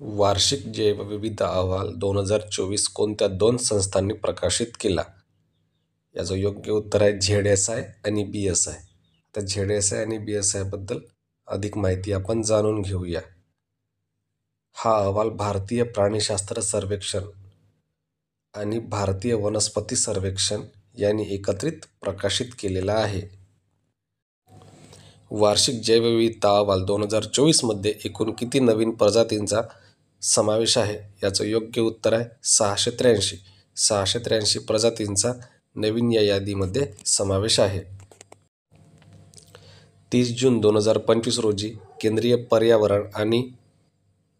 वार्षिक जैवविविधता अहवाल 2024 कोणत्या दोन संस्थांनी प्रकाशित केला? याचं योग्य उत्तर आहे ZSI आणि BSI. आता ZSI आणि BSI बद्दल अधिक माहिती आपण जाणून घेऊया. हा अहवाल भारतीय प्राणीशास्त्र सर्वेक्षण आणि भारतीय वनस्पती सर्वेक्षण यांनी एकत्रित प्रकाशित केलेला आहे. वार्षिक जैवविविधता अहवाल 2024 मध्ये एकूण किती नवीन प्रजातींचा समावेश आहे? याचं योग्य उत्तर आहे 683. 683 प्रजातींचा नवीन या यादीमध्ये समावेश आहे. 30 जून 2025 रोजी केंद्रीय पर्यावरण आणि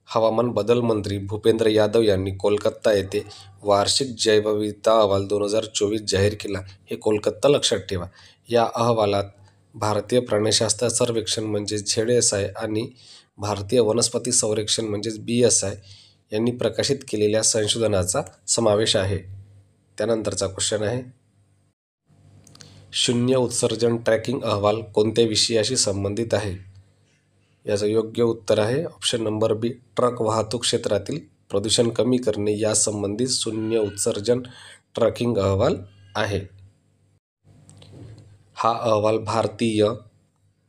हवामान बदल मंत्री भूपेंद्र यादव यांनी कोलकाता येथे वार्षिक जैवविविधता अहवाल 2024 जाहीर केला. हे कोलकाता लक्षात ठेवा. या अहवालात भारतीय प्राणीशास्त्र सर्वेक्षण म्हणजेच ZSI आणि भारतीय वनस्पती संरक्षण म्हणजेच BSI यांनी प्रकाशित केलेल्या संशोधनाचा समावेश आहे. त्यानंतरचा क्वेश्चन आहे, शून्य उत्सर्जन ट्रॅकिंग अहवाल कोणत्या विषयाशी संबंधित आहे? याचं योग्य उत्तर आहे ऑप्शन नंबर बी, ट्रक वाहतूक क्षेत्रातील प्रदूषण कमी करणे या संबंधित शून्य उत्सर्जन ट्रॅकिंग अहवाल आहे. हा अहवाल भारतीय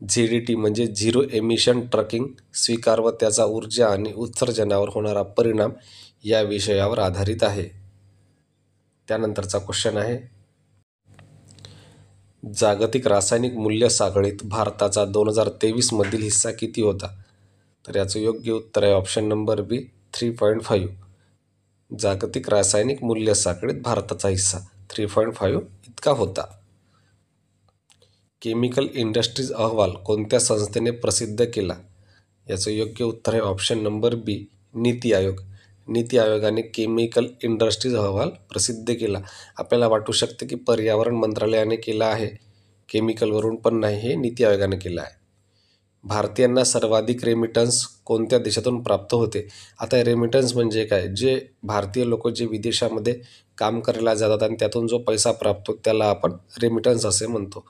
ZET म्हणजे झिरो एमिशन ट्रकिंग स्वीकार व त्याचा ऊर्जा आणि उत्सर्जनावर होणारा परिणाम या विषयावर आधारित आहे. त्यानंतरचा क्वेश्चन आहे, जागतिक रासायनिक मूल्य साखळीत भारताचा 2023 मधील हिस्सा किती होता? तर याचं योग्य उत्तर आहे ऑप्शन नंबर बी, 3.5. जागतिक रासायनिक मूल्य साखळीत भारताचा हिस्सा 3.5 इतका होता. केमिकल इंडस्ट्रीज अहवाल कोणत्या संस्थेने प्रसिद्ध केला? याचं योग्य उत्तर आहे ऑप्शन नंबर बी, नीती आयोग. नीती आयोगाने केमिकल इंडस्ट्रीज अहवाल प्रसिद्ध केला. आपल्याला वाटू शकते की पर्यावरण मंत्रालयाने केला आहे, केमिकलवरून, पण नाही, हे नीती आयोगाने केलं आहे. भारतीयांना सर्वाधिक रेमिटन्स कोणत्या देशातून प्राप्त होते? आता रेमिटन्स म्हणजे काय? जे भारतीय लोक जे विदेशामध्ये काम करायला जातात आणि त्यातून जो पैसा प्राप्त होतो त्याला आपण रेमिटन्स असे म्हणतो.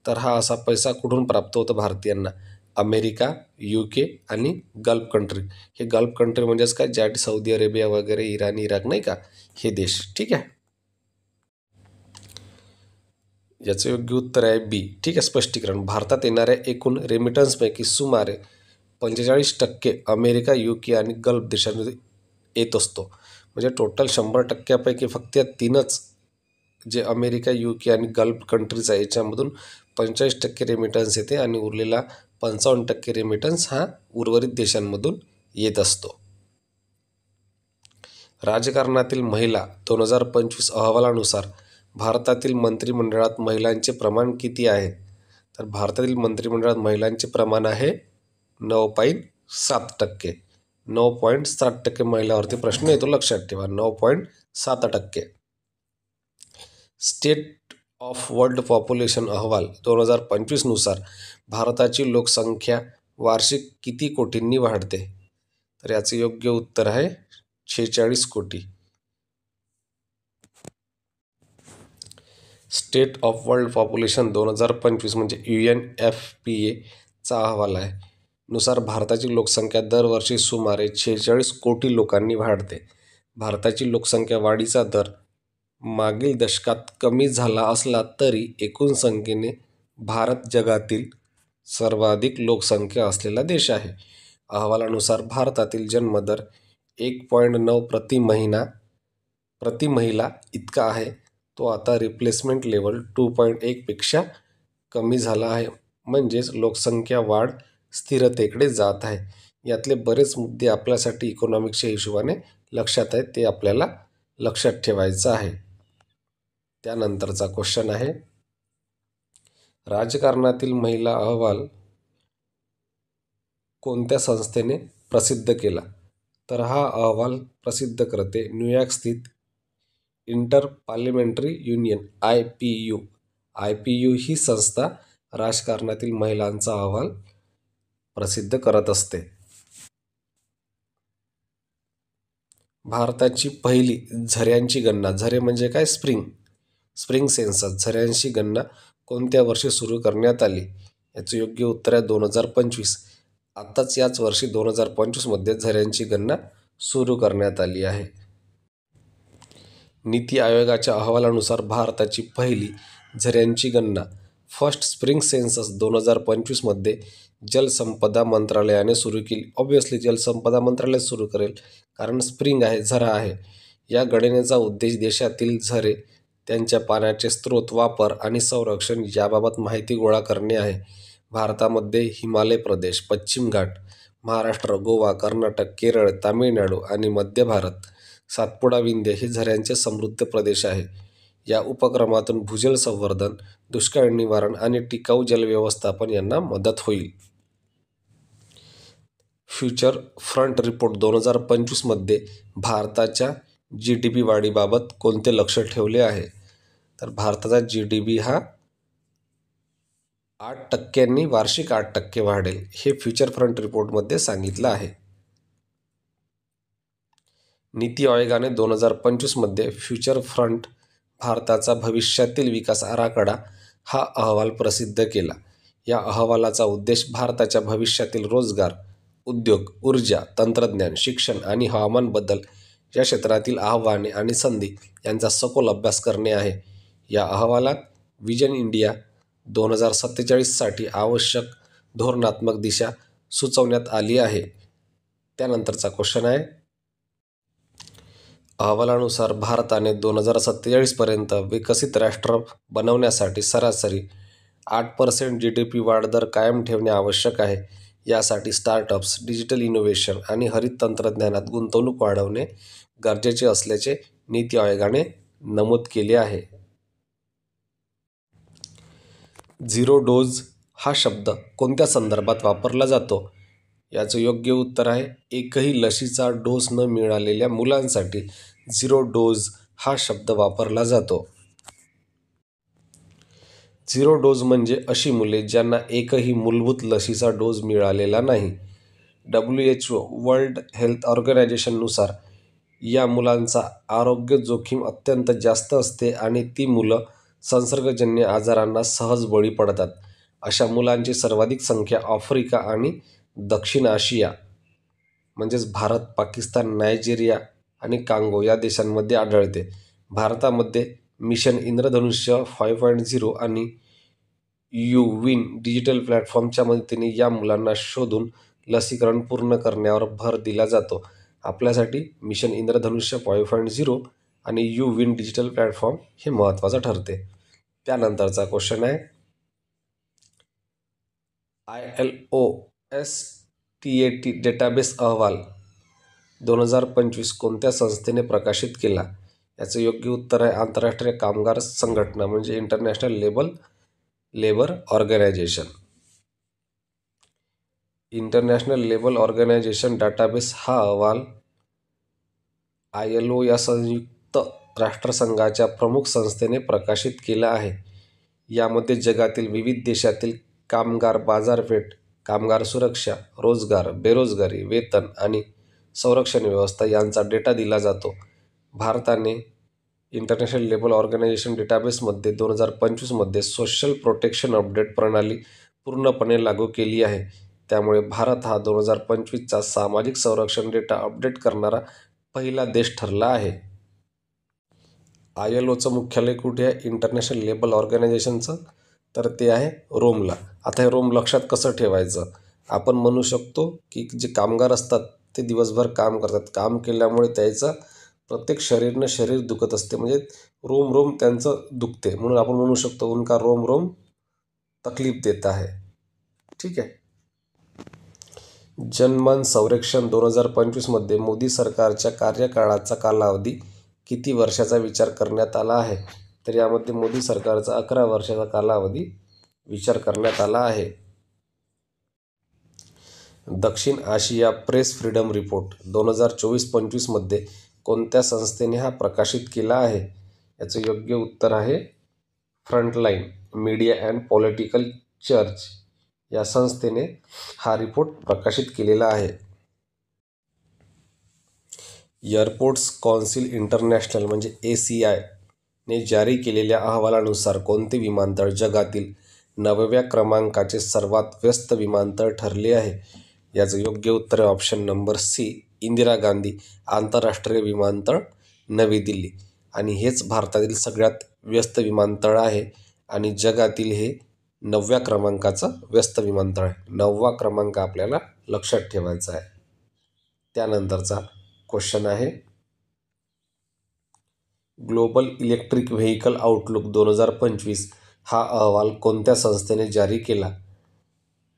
तर हा असा पैसा कुठून प्राप्त होतो भारतीयांना? अमेरिका, UK आणि गल्फ कंट्री. हे गल्फ कंट्री म्हणजेच काय, ज्या सौदी अरेबिया वगैरे, इराण, इराक नाही का, हे देश. ठीक आहे, याचं योग्य उत्तर आहे बी. ठीक आहे, स्पष्टीकरण, भारतात येणाऱ्या एकूण रेमिटन्सपैकी सुमारे 45% अमेरिका, UK आणि गल्फ देशांमध्ये येत असतो. म्हणजे टोटल 100%पैकी फक्त 3च जे अमेरिका, UK आणि गल्फ कंट्रीज आहे याच्यामधून 45% रेमिटन्स येते आणि उरलेला 55% रेमिटन्स हा उर्वरित देशांमधून येत असतो. राजकारणातील महिला 2025 अहवालानुसार भारतातील मंत्रिमंडळात महिलांचे प्रमाण किती आहे? तर भारतातील मंत्रिमंडळात महिलांचे प्रमाण आहे 9.7%. 9.7% महिलावरती प्रश्न येतो, लक्षात ठेवा, 9.7%. स्टेट ऑफ वर्ल्ड पॉप्युलेशन अहवाल 2025 नुसार भारताची लोकसंख्या वार्षिक किती कोटींनी वाढते? तर याचे योग्य उत्तर आहे 46 कोटी. स्टेट ऑफ वर्ल्ड पॉप्युलेशन 2025 म्हणजे UNFPA चा अहवाल आहे, नुसार भारताची लोकसंख्या दरवर्षी सुमारे 46 कोटी लोकांनी वाढते. भारताची लोकसंख्या वाढीचा दर मागील दशकात कमी झाला असला तरी एकूण संख्येने भारत जगातील सर्वाधिक लोकसंख्या असलेला देश आहे. अहवालानुसार भारतातील जन्मदर 1.9 प्रति महिला इतका आहे. तो आता रिप्लेसमेंट लेवल 2.1 पेक्षा कमी झाला आहे. म्हणजेच लोकसंख्या वाढ स्थिरतेकडे जात आहे. यातले बरेच मुद्दे आपल्यासाठी इकॉनॉमिक्सच्या हिशोबाने लक्षात आहेत, ते आपल्याला लक्षात ठेवायचं आहे. त्यानंतरचा क्वेश्चन आहे, राजकारणातील महिला अहवाल कोणत्या संस्थेने प्रसिद्ध केला? तर हा अहवाल प्रसिद्ध करते न्यूयॉर्क स्थित inter parliamentary union IPU. IPU ही संस्था राजकारणातील महिलांचा अहवाल प्रसिद्ध करत असते. भारताची पहिली झऱ्यांची गणना, झरे म्हणजे काय, स्प्रिंग सेन्सस, झऱ्यांची गणना कोणत्या वर्षी सुरू करण्यात आली? याचं योग्य उत्तर आहे 2025. आत्ताच याच वर्षी 2025 मध्ये झऱ्यांची गणना सुरू करण्यात आली आहे. नीती आयोगाच्या अहवालानुसार भारताची पहिली झऱ्यांची गणना फर्स्ट स्प्रिंग सेन्सस 2025मध्ये जलसंपदा मंत्रालयाने सुरू केली. ऑब्व्हियसली जलसंपदा मंत्रालय सुरू करेल, कारण स्प्रिंग आहे, झरा आहे. या गणनेचा उद्देश देशातील झरे, त्यांच्या पाण्याचे स्रोत, वापर आणि संरक्षण याबाबत माहिती गोळा करणे आहे. भारतामध्ये हिमालय प्रदेश, पश्चिम घाट, महाराष्ट्र, गोवा, कर्नाटक, केरळ, तामिळनाडू आणि मध्य भारत, सातपुडा, विंध्य हे झऱ्यांचे समृद्ध प्रदेश आहे. या उपक्रमातून भूजल संवर्धन, दुष्काळ निवारण आणि टिकाऊ जलव्यवस्थापन यांना मदत होईल. फ्युचर फ्रंट रिपोर्ट 2025मध्ये भारताच्या GDP वाढीबाबत कोणते लक्ष्य ठेवले आहे? तर भारताचा GDP हा 8% वार्षिक 8% वाढेल, हे फ्युचर फ्रंट रिपोर्टमध्ये सांगितलं आहे. नीती आयोगाने 2025मध्ये फ्युचर फ्रंट भारताचा भविष्यातील विकास आराखडा हा अहवाल प्रसिद्ध केला. या अहवालाचा उद्देश भारताच्या भविष्यातील रोजगार, उद्योग, ऊर्जा, तंत्रज्ञान, शिक्षण आणि हवामान बदल या क्षेत्रातील आव्हाने आणि संधी यांचा सखोल अभ्यास करणे आहे. या अहवालात विजन इंडिया 2047साठी आवश्यक धोरणात्मक दिशा सुचवण्यात आली आहे. त्यानंतरचा क्वेश्चन आहे, अहवालानुसार भारताने 2047पर्यंत विकसित राष्ट्र बनवण्यासाठी सरासरी 8% GDP वाढ दर कायम ठेवणे आवश्यक आहे. यासाठी स्टार्टअप्स, डिजिटल इनोव्हेशन आणि हरित तंत्रज्ञानात गुंतवणूक वाढवणे गरजेचे असल्याचे नीती आयोगाने नमूद केले आहे. झिरो डोज हा शब्द कोणत्या संदर्भात वापरला जातो? याचं योग्य उत्तर आहे, एकही लशीचा डोस न मिळालेल्या मुलांसाठी झिरो डोज हा शब्द वापरला जातो. झिरो डोज म्हणजे अशी मुले ज्यांना एकही मूलभूत लशीचा डोस मिळालेला नाही. WHO वर्ल्ड हेल्थ ऑर्गनायझेशननुसार या मुलांचा आरोग्य जोखीम अत्यंत जास्त असते आणि ती मुलं संसर्गजन्य आजारांना सहज बळी पडतात. अशा मुलांची सर्वाधिक संख्या आफ्रिका आणि दक्षिण आशिया म्हणजेच भारत, पाकिस्तान, नायजेरिया आणि कांगो या देशांमध्ये आढळते. भारतामध्ये मिशन इंद्रधनुष्य 5.0 आणि यू-विन डिजिटल प्लॅटफॉर्मच्या मदतीने या मुलांना शोधून लसीकरण पूर्ण करण्यावर भर दिला जातो. आपल्यासाठी मिशन इंद्रधनुष्य 5.0 आणि यू-विन डिजिटल प्लॅटफॉर्म हे महत्त्वाचं ठरते. त्यानंतरचा क्वेश्चन आहे, ILO STAT डेटाबेस अहवाल 2025 कोणत्या संस्थेने प्रकाशित केला? याचं योग्य उत्तर आहे, आंतरराष्ट्रीय कामगार संघटना म्हणजे international labour organisation. International labour organisation database हा अहवाल ILO या संयुक्त राष्ट्रसंघाच्या प्रमुख संस्थेने प्रकाशित केला आहे. यामध्ये जगातील विविध देशातील कामगार बाजारपेठ, कामगार सुरक्षा, रोजगार, बेरोजगारी, वेतन आणि संरक्षण व्यवस्था यांचा डेटा दिला जातो. भारताने इंटरनॅशनल लेबर ऑर्गनायझेशन डेटाबेसमध्ये 2025मध्ये सोशल प्रोटेक्शन अपडेट प्रणाली पूर्णपणे लागू केली आहे. त्यामुळे भारत हा 2025चा सामाजिक संरक्षण डेटा अपडेट करणारा पहिला देश ठरला आहे. ILOचं मुख्यालय कुठे आहे इंटरनॅशनल लेबर ऑर्गनायझेशनचं? तर ते आहे रोमला. आता हे रोम लक्षात कसं ठेवायचं? आपण म्हणू शकतो की जे कामगार असतात ते दिवसभर काम करतात. काम केल्यामुळे त्याचं प्रत्येक शरीर दुखत असते, म्हणजे रोम त्यांचं दुखते, म्हणून आपण म्हणू शकतो उनका रोम तकलीफ देता है. ठीक आहे. जनमन सर्वेक्षण 2025मध्ये मोदी सरकारच्या कार्यकाळाचा कालावधी किती वर्षाचा विचार करण्यात आला आहे? तर यामध्ये मोदी सरकारचा 11 वर्षाचा कालावधी विचार करण्यात आला आहे. दक्षिण आशिया प्रेस फ्रीडम रिपोर्ट 2024-25मध्ये कोणत्या संस्थेने हा प्रकाशित केला आहे? याचं योग्य उत्तर आहे frontline media and political church या संस्थेने हा रिपोर्ट प्रकाशित केलेला आहे. एअरपोर्ट्स कौन्सिल इंटरनॅशनल म्हणजे ACI ने जारी केलेल्या अहवालानुसार कोणते विमानतळ जगातील 9व्या क्रमांकाचे सर्वात व्यस्त विमानतळ ठरले आहे? याचं योग्य उत्तर आहे option number C, Indira Gandhi आंतरराष्ट्रीय विमानतळ नवी दिल्ली. आणि हेच भारतातील सगळ्यात व्यस्त विमानतळ आहे आणि जगातील हे 9व्या क्रमांकाचं व्यस्त विमानतळ आहे. 9वा क्रमांक आपल्याला लक्षात ठेवायचा आहे. त्यानंतरचा क्वेश्चन आहे, ग्लोबल इलेक्ट्रिक व्हेकल आउटलुक 2025 हा अहवाल कोणत्या संस्थेने जारी केला?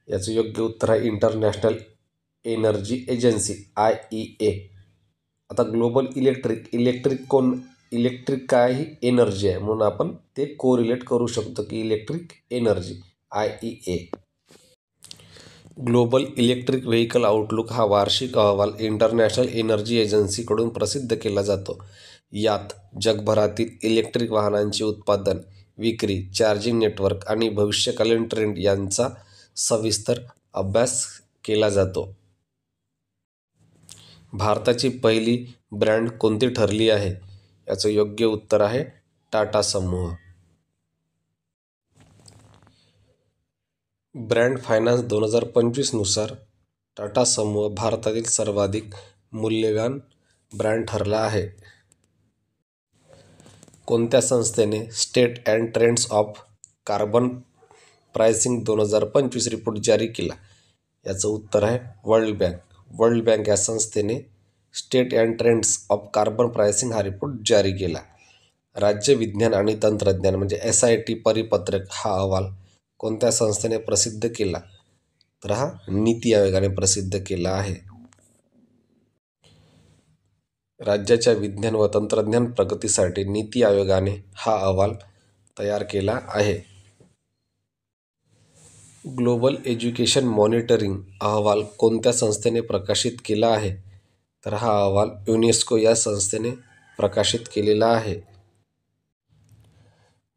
याचं योग्य उत्तर आहे इंटरनॅशनल एनर्जी एजन्सी IEA. आता ग्लोबल इलेक्ट्रिक काय ही एनर्जी आहे, म्हणून आपण ते कोरिलेट करू शकतो की electric energy IEA. Global electric vehicle outlook हा वार्षिक अहवाल इंटरनॅशनल एनर्जी एजन्सीकडून प्रसिद्ध केला जातो. यात जगभरातील इलेक्ट्रिक वाहनांचे उत्पादन, विक्री, चार्जिंग नेटवर्क आणि भविष्यकालीन ट्रेंड यांचा सविस्तर अभ्यास केला जातो. भारताची पहिली ब्रँड कोणती ठरली आहे? याचं योग्य उत्तर आहे टाटा समूह. ब्रँड फायनान्स 2025 नुसार टाटा समूह भारतातील सर्वाधिक मूल्यवान ब्रँड ठरला आहे. कोणत्या संस्थेने state and trends of carbon pricing 2025 report जारी केला? याचं उत्तर आहे वर्ल्ड बँक. वर्ल्ड बँक या संस्थेने state and trends of carbon pricing हा रिपोर्ट जारी केला. राज्य विज्ञान आणि तंत्रज्ञान म्हणजे SIT परिपत्रक हा अहवाल कोणत्या संस्थेने प्रसिद्ध केला? तर हा नीती आयोगाने प्रसिद्ध केला आहे. राज्याच्या विज्ञान व तंत्रज्ञान प्रगतीसाठी नीती आयोगाने हा अहवाल तयार केला आहे. ग्लोबल एज्युकेशन मॉनिटरिंग अहवाल कोणत्या संस्थेने प्रकाशित केला आहे? तर हा अहवाल युनेस्को या संस्थेने प्रकाशित केलेला आहे.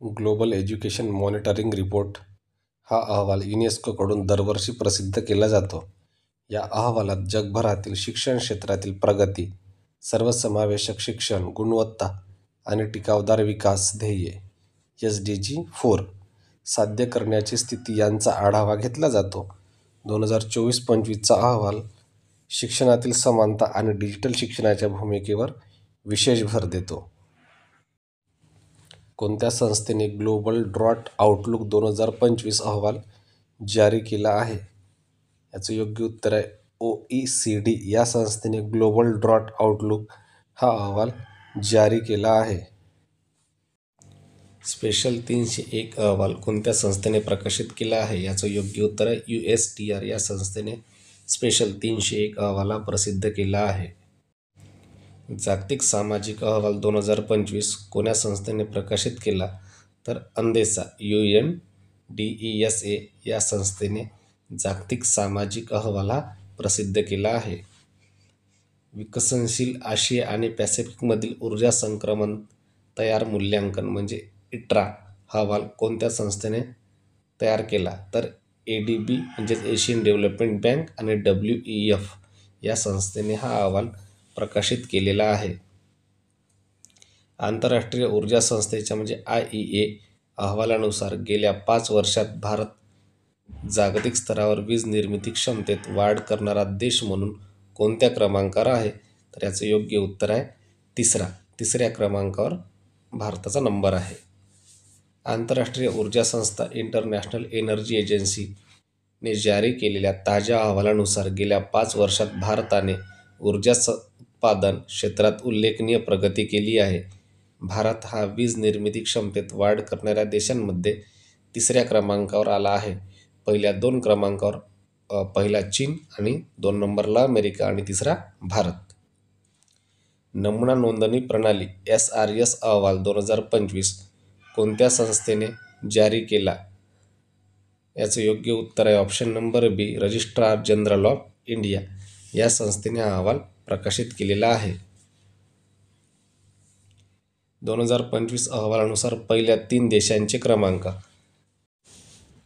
ग्लोबल एज्युकेशन मॉनिटरिंग रिपोर्ट हा अहवाल युनेस्कोकडून दरवर्षी प्रसिद्ध केला जातो. या अहवालात जगभरातील शिक्षण क्षेत्रातील प्रगती, सर्वसमावेशक शिक्षण, गुणवत्ता आणि टिकावदार विकास ध्येये SDG 4 साध्य करण्याची स्थिती यांचा आढावा घेतला जातो. 2024-25चा अहवाल शिक्षणातील समानता आणि डिजिटल शिक्षणाच्या भूमिकेवर विशेष भर देतो. कोणत्या संस्थेने ग्लोबल ड्रॉट आउटलुक 2025 अहवाल जारी केला आहे? याचं योग्य उत्तर आहे OECD या संस्थेने ग्लोबल ड्रॉट आउटलुक हा अहवाल जारी केला आहे. स्पेशल 301 अहवाल कोणत्या संस्थेने प्रकाशित केला आहे? याचं योग्य उत्तर आहे USTR या संस्थेने स्पेशल 301 अहवाला प्रसिद्ध केला आहे. जागतिक सामाजिक अहवाल 2025 कोण्या संस्थेने प्रकाशित केला? तर अंदेसा UNDESA या संस्थेने जागतिक सामाजिक अहवाल हा प्रसिद्ध केला आहे. विकसनशील आशिया आणि पॅसिफिकमधील ऊर्जा संक्रमण तयार मूल्यांकन म्हणजे ITRA हा अहवाल कोणत्या संस्थेने तयार केला? तर ADB म्हणजेच एशियन डेव्हलपमेंट बँक आणि WEF या संस्थेने हा अहवाल प्रकाशित केलेला आहे. आंतरराष्ट्रीय ऊर्जा संस्थेच्या म्हणजे IEA अहवालानुसार गेल्या 5 वर्षात भारत जागतिक स्तरावर वीज निर्मिती क्षमतेत वाढ करणारा देश म्हणून कोणत्या क्रमांकावर आहे? तर याचं योग्य उत्तर आहे तिसऱ्या क्रमांकावर भारताचा नंबर आहे. आंतरराष्ट्रीय ऊर्जा संस्था इंटरनॅशनल एनर्जी एजन्सी ने जारी केलेल्या ताज्या अहवालानुसार गेल्या 5 वर्षात भारताने ऊर्जा उत्पादन क्षेत्रात उल्लेखनीय प्रगती केली आहे. भारत हा वीज निर्मिती क्षमतेत वाढ करणाऱ्या देशांमध्ये 3ऱ्या क्रमांकावर आला आहे. पहिल्या 2 क्रमांकावर पहिला चीन आणि 2 नंबरला अमेरिका आणि 3रा भारत. नमुना नोंदणी प्रणाली SRS अहवाल 2025 कोणत्या संस्थेने जारी केला? याचं योग्य उत्तर आहे option number B registrar general of India या संस्थेने हा अहवाल प्रकाशित केलेला आहे. 2025 अहवालानुसार पहिल्या 3 देशांचे क्रमांक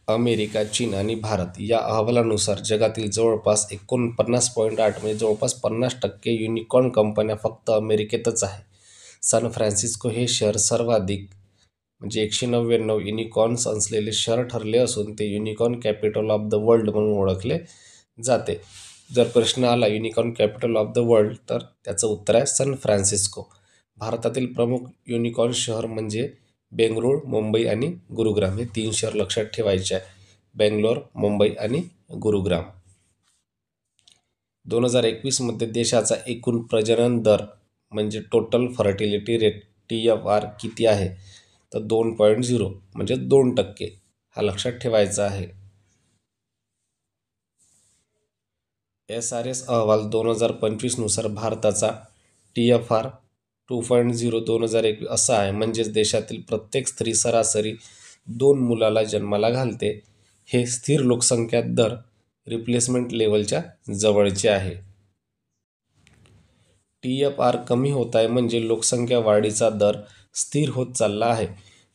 अमेरिका, चीन आणि भारत. या अहवालानुसार जगातील जवळपास 49.8 म्हणजे जवळपास 50% युनिकॉर्न कंपन्या फक्त अमेरिकेतच आहे. सान फ्रान्सिस्को हे शहर सर्वाधिक म्हणजे 199 युनिकॉर्न्स असलेले शहर ठरले असून ते unicorn capital of the world म्हणून ओळखले जाते. जर प्रश्न आला unicorn capital of the world तर त्याचं उत्तर आहे सन फ्रान्सिस्को. भारतातील प्रमुख युनिकॉर्न शहर म्हणजे बेंगळूर, मुंबई आणि गुरुग्राम. हे 3 शहर लक्षात ठेवायचे आहे. बेंगलोर, मुंबई आणि गुरुग्राम. 2021 देशाचा एकूण प्रजनन दर म्हणजे टोटल फर्टिलिटी रेट TFR किती आहे? तर 2.0 म्हणजे 2%. हा लक्षात ठेवायचा आहे. SRS अहवाल 2025 नुसार भारताचा TFR 2.0 2021 असा आहे. म्हणजेच देशातील प्रत्येक स्त्री सरासरी 2 मुलाला जन्माला घालते. हे स्थिर लोकसंख्या दर रिप्लेसमेंट लेवलच्या जवळचे आहे. TFR कमी होत आहे म्हणजे लोकसंख्या वाढीचा दर स्थिर होत चालला आहे.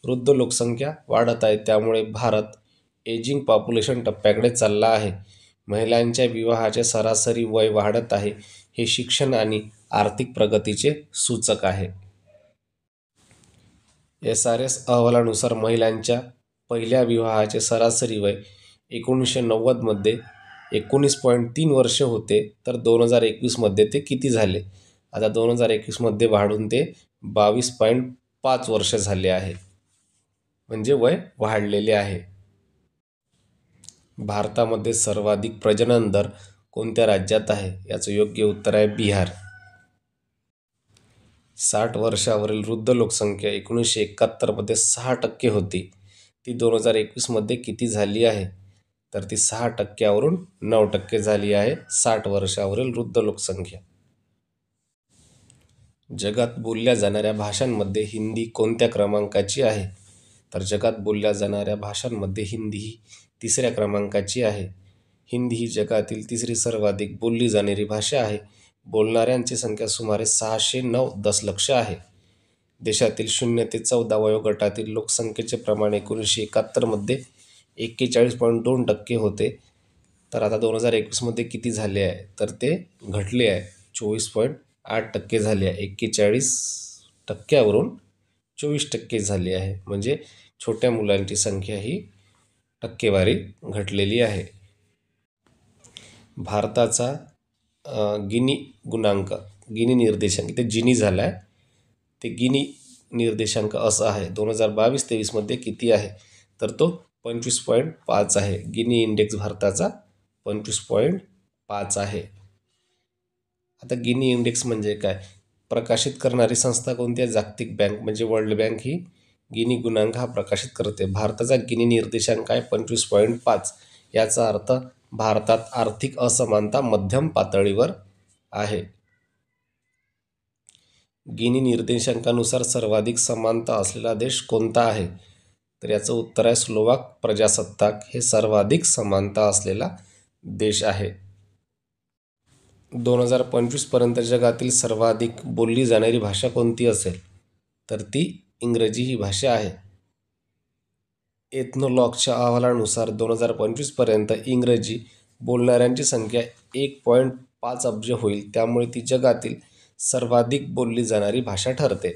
वृद्ध लोकसंख्या वाढत आहे त्यामुळे भारत एजिंग पॉप्युलेशन टप्प्याकडे चालला आहे. महिलांच्या विवाहाचे सरासरी वय वाढत आहे. हे शिक्षण आणि आर्थिक प्रगतीचे सूचक आहे. SRS अहवालानुसार महिलांच्या पहिल्या विवाहाचे सरासरी वय 1990 19.3 वर्ष होते तर 2021 ते किती झाले? आता 2021 वाढून ते 22.5 वर्ष झाले आहे. म्हणजे वय वाढलेले आहे. भारतामध्ये सर्वाधिक प्रजनन दर कोणत्या राज्यात आहे? याचं योग्य उत्तर आहे बिहार. 60 वर्षावरील वृद्ध लोकसंख्या 1971 6% होती. ती 2021 किती झाली आहे? तर ती 6%वरून 9% झाली आहे. 60 वर्षावरील वृद्ध लोकसंख्या. जगात बोलल्या जाणाऱ्या भाषांमध्ये हिंदी कोणत्या क्रमांकाची आहे? तर जगात बोलल्या जाणाऱ्या भाषांमध्ये हिंदी ही 3ऱ्या क्रमांकाची आहे. हिंदी ही जगातील 3री सर्वाधिक बोलली जाणारी भाषा आहे. बोलणाऱ्यांची संख्या सुमारे 609 दशलक्ष आहे. देशातील 0 ते 14 वयोगटातील लोकसंख्येचे प्रमाण 1971 41.2% होते. तर आता 2021 किती झाले आहे? तर ते घटले आहे. 24.8% झाले आहे. 41%वरून 24% झाली आहे. म्हणजे छोट्या मुलांची संख्या ही टक्केवारी घटलेली आहे. भारताचा गिनी गुणांक, गिनी निर्देशांक, इथे जिनी झाला आहे, ते गिनी निर्देशांक असा आहे. 2022-23 किती आहे? तर तो 25.5 आहे. गिनी इंडेक्स भारताचा 25.5 आहे. आता गिनी इंडेक्स म्हणजे काय? प्रकाशित करणारी संस्था कोणती आहे? जागतिक बँक म्हणजे वर्ल्ड बँक ही गिनी गुणांक हा प्रकाशित करते. भारताचा गिनी निर्देशांक आहे 25.5. याचा अर्थ भारतात आर्थिक असमानता मध्यम पातळीवर आहे. गिनी निर्देशांकानुसार सर्वाधिक समानता असलेला देश कोणता आहे? तर याचं उत्तर आहे स्लोवाक प्रजासत्ताक. हे सर्वाधिक समानता असलेला देश आहे. 2025 जगातील सर्वाधिक बोलली जाणारी भाषा कोणती असेल? तर ती इंग्रजी ही भाषा आहे. एथनोलॉगच्या अहवालानुसार 2025 इंग्रजी बोलणाऱ्यांची संख्या 1.5 अब्ज होईल. त्यामुळे ती जगातील सर्वाधिक बोलली जाणारी भाषा ठरते.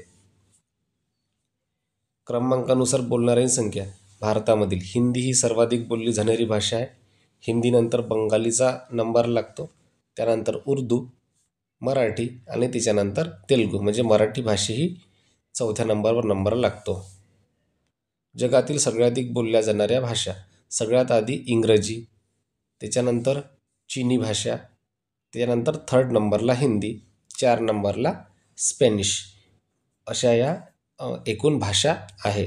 क्रमांकानुसार बोलणाऱ्यांची संख्या भारतामधील हिंदी ही सर्वाधिक बोलली जाणारी भाषा आहे. हिंदीनंतर बंगालीचा नंबर लागतो, त्यानंतर उर्दू, मराठी आणि त्याच्यानंतर तेलुगू म्हणजे मराठी भाषा ही 4थ्या नंबरवर नंबर लागतो. जगातील सगळ्याधिक बोलल्या जाणाऱ्या भाषा सगळ्यात आधी इंग्रजी, त्याच्यानंतर चीनी भाषा, त्याच्यानंतर 3rd नंबरला हिंदी, 4 नंबरला स्पॅनिश, अशा या एकूण भाषा आहे.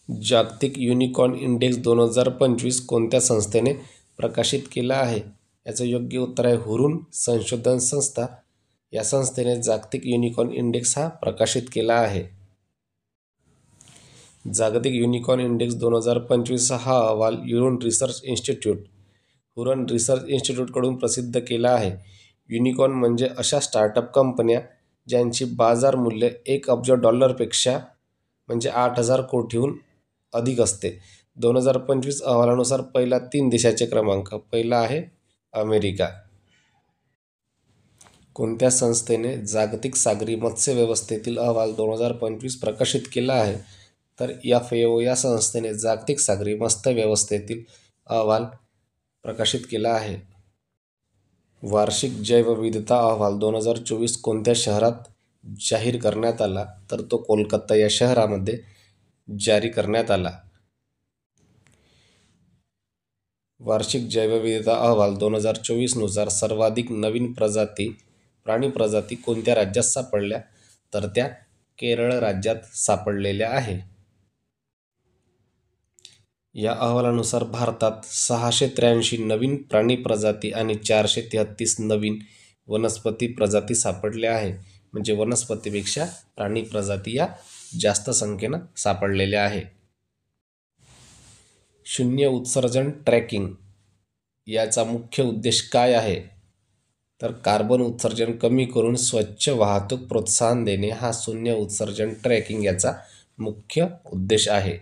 जागतिक युनिकॉर्न इंडेक्स 2025 कोणत्या संस्थेने प्रकाशित केला आहे? याचं योग्य उत्तर आहे हुरून संशोधन संस्था. या संस्थेने जागतिक युनिकॉर्न इंडेक्स हा प्रकाशित केला आहे. जागतिक युनिकॉर्न इंडेक्स 2025 हा अहवाल हुरून रिसर्च इन्स्टिट्यूटकडून प्रसिद्ध केला आहे. युनिकॉर्न म्हणजे अशा स्टार्टअप कंपन्या ज्यांची बाजार मूल्य $1 अब्ज पेक्षा म्हणजे 8,000 कोटीहून अधिक असते. 2025 अहवालानुसार पहिला 3 देशाचे क्रमांक. पहिला आहे अमेरिका. कोणत्या संस्थेने जागतिक सागरी मत्स्य व्यवस्थेतील अहवाल 2025 प्रकाशित केला आहे? तर FAO या संस्थेने जागतिक सागरी मत्स्य व्यवस्थेतील अहवाल प्रकाशित केला आहे. वार्षिक जैवविविधता अहवाल 2024 कोणत्या शहरात जाहीर करण्यात आला? तर तो कोलकाता या शहरामध्ये जारी करण्यात आला. वार्षिक जैवविविधता अहवाल 2024 नुसार सर्वाधिक नवीन प्राणी प्रजाती कोणत्या राज्यात सापडल्या? तर त्या केरळ राज्यात सापडलेल्या आहे. या अहवालानुसार भारतात 683 नवीन प्राणी प्रजाती आणि 433 नवीन वनस्पती प्रजाती सापडल्या आहे. म्हणजे वनस्पतीपेक्षा प्राणी प्रजाती या जास्त संख्येनं सापडलेल्या आहे. शून्य उत्सर्जन ट्रॅकिंग याचा मुख्य उद्देश काय आहे? तर कार्बन उत्सर्जन कमी करून स्वच्छ वाहतूक प्रोत्साहन देणे हा शून्य उत्सर्जन ट्रॅकिंग याचा मुख्य उद्देश आहे.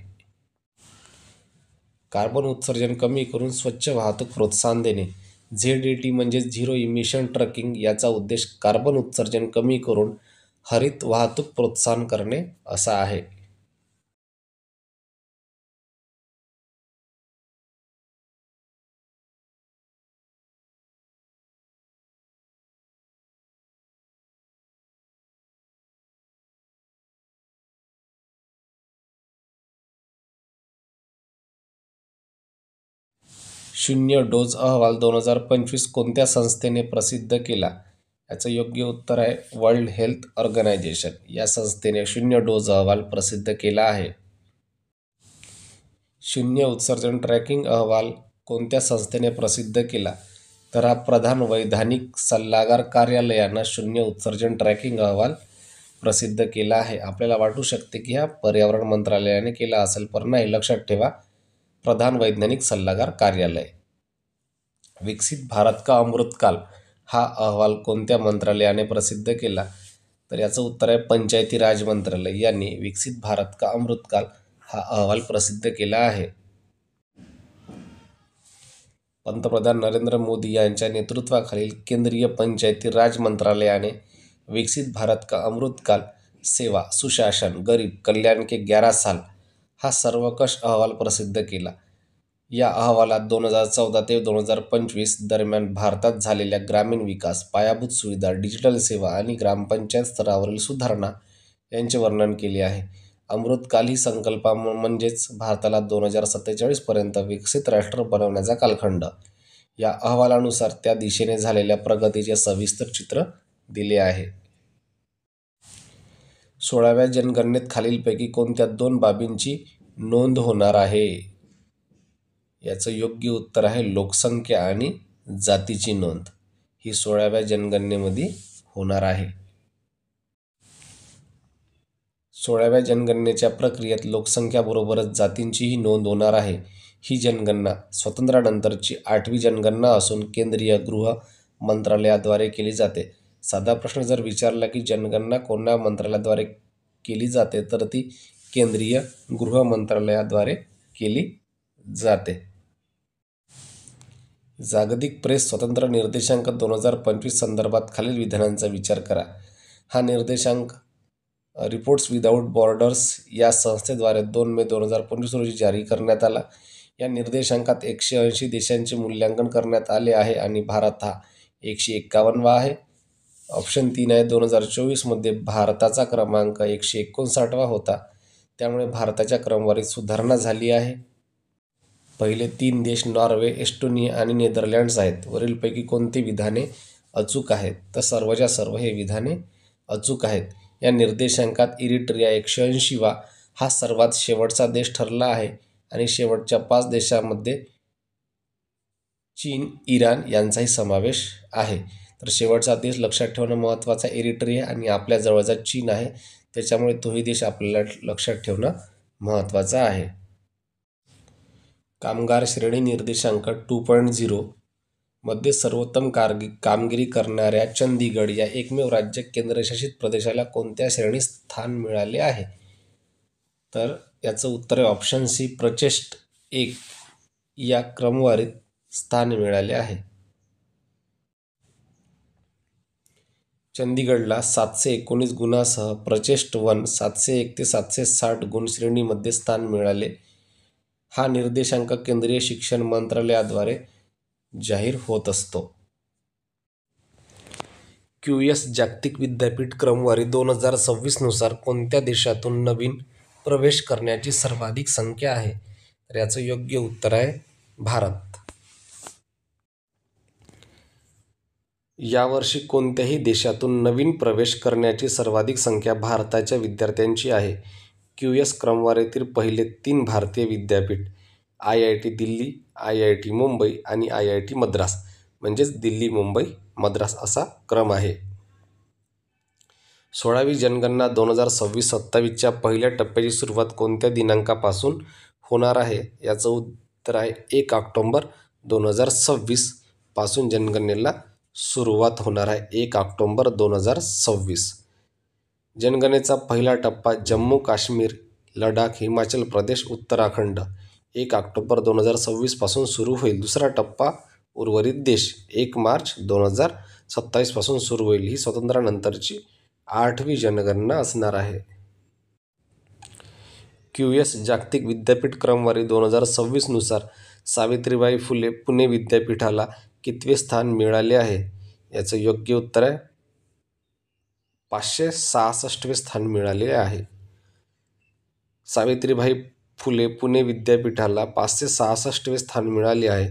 कार्बन उत्सर्जन कमी करून स्वच्छ वाहतूक प्रोत्साहन देणे ZET म्हणजे झिरो इमिशन ट्रकिंग याचा उद्देश कार्बन उत्सर्जन कमी करून हरित वाहतूक प्रोत्साहन करणे असा आहे. शून्य डोस अहवाल 2025 कोणत्या संस्थेने प्रसिद्ध केला? याचं योग्य उत्तर आहे वर्ल्ड हेल्थ ऑर्गनायझेशन या संस्थेने शून्य डोस अहवाल प्रसिद्ध केला आहे. शून्य उत्सर्जन ट्रॅकिंग अहवाल कोणत्या संस्थेने प्रसिद्ध केला? तर हा प्रधान वैधानिक सल्लागार कार्यालयानं शून्य उत्सर्जन ट्रॅकिंग अहवाल प्रसिद्ध केला आहे. आपल्याला वाटू शकते की हा पर्यावरण मंत्रालयाने केला असेल, पण नाही, लक्षात ठेवा प्रधान वैज्ञानिक सल्लागार कार्यालय. विकसित भारत का अमृतकाल हा अहवाल कोणत्या मंत्रालयाने प्रसिद्ध केला? तर याचं उत्तर आहे पंचायती राज मंत्रालय यांनी विकसित भारत का अमृतकाल हा अहवाल प्रसिद्ध केला आहे. पंतप्रधान नरेंद्र मोदी यांच्या नेतृत्वाखालील केंद्रीय पंचायती राज मंत्रालयाने विकसित भारत का अमृतकाल सेवा, सुशासन, गरीब कल्याण के 11 साल हा सर्वकष अहवाल प्रसिद्ध केला. या अहवालात 2014 ते 2025 दरम्यान भारतात झालेल्या ग्रामीण विकास, पायाभूत सुविधा, डिजिटल सेवा आणि ग्रामपंचायत स्तरावरील सुधारणा यांचे वर्णन केले आहे. अमृतकाल ही संकल्पना म्हणजेच भारताला 2047 पर्यंत विकसित राष्ट्र बनवण्याचा कालखंड. या अहवालानुसार त्या दिशेने झालेल्या प्रगतीचे सविस्तर चित्र दिले आहे. 16व्या जनगणनेत खालीलपैकी कोणत्या 2 बाबींची नोंद होणार आहे? याचं योग्य उत्तर आहे लोकसंख्या आणि जातीची नोंद ही 16व्या जनगणनेमध्ये होणार आहे. 16व्या जनगणनेच्या प्रक्रियेत लोकसंख्याबरोबरच जातींचीही नोंद होणार आहे. ही जनगणना स्वातंत्र्यानंतरची 8वी जनगणना असून केंद्रीय गृह मंत्रालयाद्वारे केली जाते. साधा प्रश्न जर विचारला की जनगणना कोणत्या मंत्रालयाद्वारे केली जाते, तर ती केंद्रीय गृह मंत्रालयाद्वारे केली जाते. जागतिक प्रेस स्वातंत्र्य निर्देशांक 2025 संदर्भात खालील विधानांचा विचार करा. हा निर्देशांक रिपोर्ट्स विदाऊट बॉर्डर्स या संस्थेद्वारे 2 मे 2025 रोजी जारी करण्यात आला. या निर्देशांकात 180 देशांचे मूल्यांकन करण्यात आले आहे आणि भारत हा 151वा आहे. ऑप्शन 3 आहे 2024 मध्ये भारताचा क्रमांक 159वा होता, त्यामुळे भारताच्या क्रमवारीत सुधारणा झाली आहे. पहिले 3 देश नॉर्वे, एस्टोनिया आणि नेदरलँड्स आहेत. वरीलपैकी कोणती विधाने अचूक आहेत? तर सर्वच्या सर्व हे विधाने अचूक आहेत. या निर्देशांकात इरिट्रिया 180वा हा सर्वात शेवटचा देश ठरला आहे आणि शेवटच्या 5 देशांमध्ये चीन, इराण यांचाही समावेश आहे. तर शेवटचा देश लक्षात ठेवणं महत्त्वाचा इरिट्रिया आणि आपल्या जवळचा चीन आहे, त्याच्यामुळे तोही देश आपल्याला लक्षात ठेवणं महत्त्वाचं आहे. कामगार श्रेणी निर्देशांक 2.0 मध्ये सर्वोत्तम कामगिरी करणाऱ्या चंदीगड या एकमेव राज्य केंद्रशासित प्रदेशाला कोणत्या श्रेणीत स्थान मिळाले आहे? तर याचं उत्तर आहे ऑप्शन सी प्रचेष्ट 1 या क्रमवारीत स्थान मिळाले आहे. चंदीगडला 719 गुणांसह प्रचेष्ट 1 701 ते 760 गुण श्रेणीमध्ये स्थान मिळाले. हा निर्देशांक केंद्रीय शिक्षण मंत्रालयाद्वारे जाहीर होत असतो. QS जागतिक विद्यापीठ क्रमवारी 2026 नुसार कोणत्या देशातून नवीन प्रवेश करण्याची सर्वाधिक संख्या आहे? तर याचं योग्य उत्तर आहे भारत. यावर्षी कोणत्याही देशातून नवीन प्रवेश करण्याची सर्वाधिक संख्या भारताच्या विद्यार्थ्यांची आहे. QS क्रमवारीतील पहिले 3 भारतीय विद्यापीठ IIT दिल्ली, IIT मुंबई आणि IIT मद्रास, म्हणजेच दिल्ली, मुंबई, मद्रास असा क्रम आहे. 16वी जनगणना 2026-27च्या पहिल्या टप्प्याची सुरुवात कोणत्या दिनांकापासून होणार आहे? याचं उत्तर आहे 1 ऑक्टोबर 2026 पासून जनगणनेला सुरुवात होणार आहे. 1 ऑक्टोबर 2026. जनगणनेचा पहिला टप्पा जम्मू काश्मीर, लडाख, हिमाचल प्रदेश, उत्तराखंड 1 ऑक्टोबर 2026 पासून सुरू होईल. दुसरा टप्पा उर्वरित देश 1 मार्च 2027 पासून सुरू होईल. ही स्वातंत्र्यानंतरची 8वी जनगणना असणार आहे. QS जागतिक विद्यापीठ क्रमवारी 2026 नुसार सावित्रीबाई फुले पुणे विद्यापीठाला कितवे स्थान मिळाले आहे? याचं योग्य उत्तर आहे 566वे स्थान मिळाले आहे. सावित्रीबाई फुले पुणे विद्यापीठाला 566वे स्थान मिळाले आहे.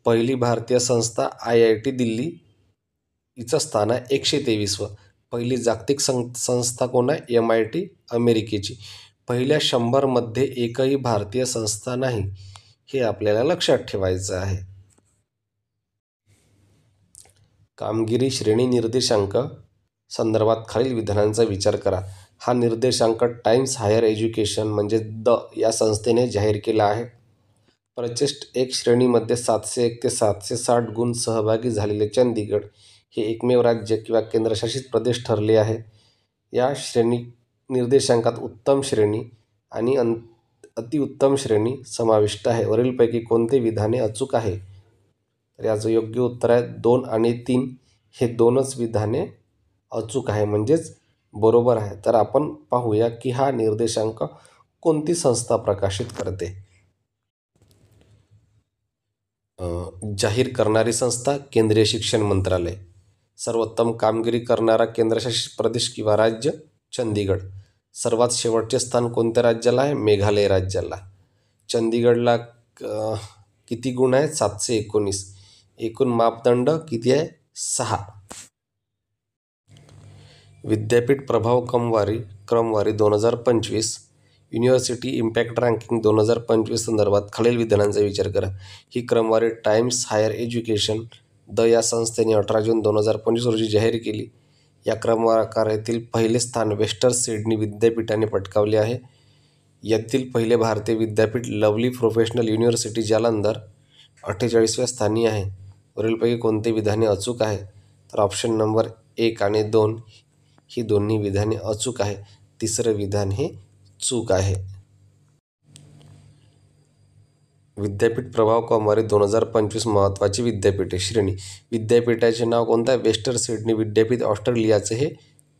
पहिली भारतीय संस्था IIT दिल्ली, हिचं स्थान आहे 123वं. पहिली जागतिक संस्था कोण आहे? MIT अमेरिकेची. पहिल्या 100 मध्ये एकही भारतीय संस्था नाही, हे आपल्याला लक्षात ठेवायचं आहे. कामगिरी श्रेणी निर्देशांक संदर्भात खालील विधानांचा विचार करा. हा निर्देशांक टाइम्स हायर एज्युकेशन म्हणजे या संस्थेने जाहीर केला आहे. प्रचेस्ट 1 श्रेणीमध्ये 701 ते 760 गुण सहभागी झालेले चंदीगड हे एकमेव राज्य किंवा केंद्रशासित प्रदेश ठरले आहे. या श्रेणी निर्देशांकात उत्तम श्रेणी आणि अतिउत्तम श्रेणी समाविष्ट आहे. वरीलपैकी कोणते विधाने अचूक आहे? तर याचं योग्य उत्तर आहे 2 आणि 3 हे 2च विधाने अचूक आहे, म्हणजेच बरोबर आहे. तर आपण पाहूया की हा निर्देशांक कोणती संस्था प्रकाशित करते. जाहीर करणारी संस्था केंद्रीय शिक्षण मंत्रालय. सर्वोत्तम कामगिरी करणारा केंद्रशासित प्रदेश किंवा राज्य चंदीगड. सर्वात शेवटचे स्थान कोणत्या राज्याला आहे? मेघालय राज्याला. चंदीगडला किती गुण आहेत? 719. एकूण मापदंड किती आहे? 6. विद्यापीठ प्रभाव क्रमवारी 2025 युनिव्हर्सिटी इम्पॅक्ट रँकिंग 2025 संदर्भात खालील विधानांचा विचार करा. ही क्रमवारी टाइम्स हायर एज्युकेशन या संस्थेने 18 जून 2025 रोजी जाहीर केली. या क्रमवारीतील पहिले स्थान वेस्टर्न सिडनी विद्यापीठाने पटकावले आहे. यातील पहिले भारतीय विद्यापीठ लवली प्रोफेशनल युनिव्हर्सिटी जालंधर 48व्या स्थानी आहे. वरीलपैकी कोणते विधाने अचूक आहे? तर ऑप्शन नंबर 1 आणि 2 ही दोन्ही विधाने अचूक आहे. तिसरं विधान हे चूक आहे. विद्यापीठ प्रभाव क्रमवारी 2025 महत्त्वाची विद्यापीठे श्रेणी. विद्यापीठाचे नाव कोणतं आहे? वेस्टर्न सिडनी विद्यापीठ ऑस्ट्रेलियाचं हे